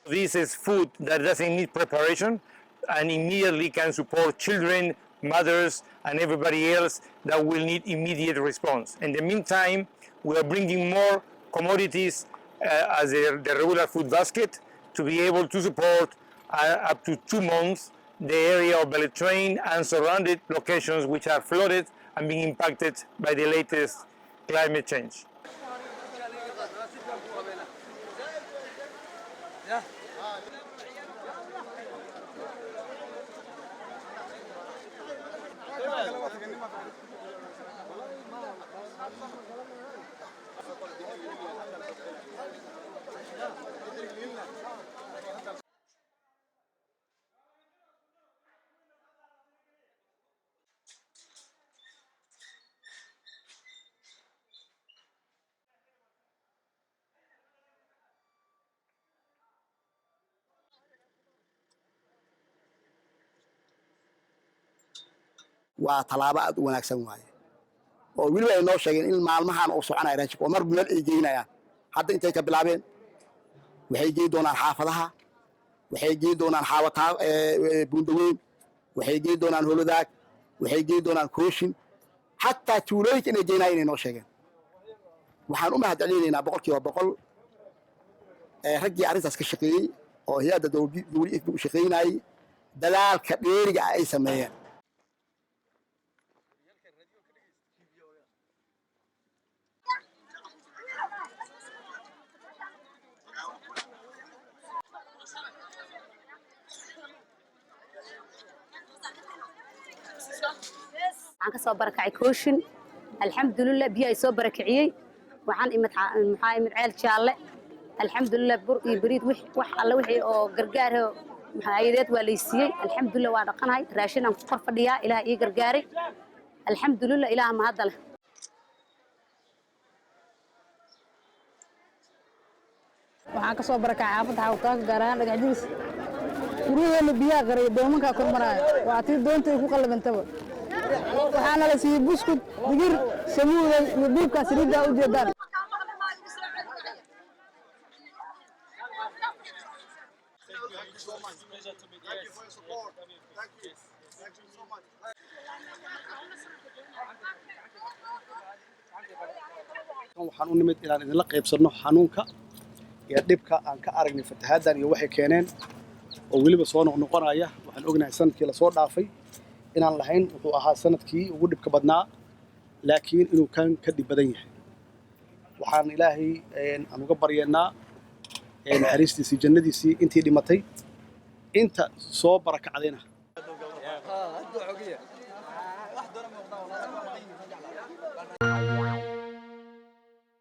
This is food that doesn't need preparation and immediately can support children, mothers, and everybody else that will need immediate response. In the meantime, we are bringing more commodities as the regular food basket to be able to support up to 2 months the area of Belletrain and surrounded locations which are flooded and being impacted by the latest climate change. waa talaabo aad u wanaagsan waaye oo weliba ay noo sheegeen in maalmahan uu soconaya raashinku oo mar meel ay geynayaan hadda intay ka bilaabeen waxay geey doonaan xaafadaha waxay geey doonaan xaawataa buundaweyn waxay geey doonaan holodaag waxay geey doonaan kooshin xataa tuulooyinka inay geynayaan inay noo sheegeen waxaan u mahadcelinaynaa boqolkiiba boqol raggii arrintaas ka shaqeeyey oo hay-adda dawli u shaqaynayay dadaalka dheeriga ah ay sameeyeen waxaan ka soo barakacay kooshin alxamdulilah biyo ay soo barakiciyey waxaan maxaa imid ceel jaalle alxamdulilah bur iyo bariid wax alle wixii oo gargaar hay'adeed waa laysiiyey alxamdulilah waa dhaqanahay raashin aan ku kor fadhiyaa ilaah ii gargaaray alxamdulilah ilaah ma hadda leh waxaan ka soo barakacay xaafadda xawtaaka gaar ahaan dhagaxdiis guryaheena biyaha qaray doomankaa kor maraayo waa tii doontay ku qallabantaba waxaana la siiyey buskud digir samuuday iyo dhiibkaa saliiddaa u jeedaan waxaan u nimid inaan idinla qaybsanno xanuunka iyo dhibka aan ka aragnay fatahaaddan iyo waxay keeneen oo weliba soo noqnoqonaya waxaan ognahay sanadkii lasoo dhaafay inaan lahayn wuxuu ahaa sanadkii ugu dhibka badnaa laakiin inuu kan ka dhib badan yahay waxaan ilaahay aan uga baryeennaa naxariistiisii jannadiisii intii dhimatay inta soo barakacdayna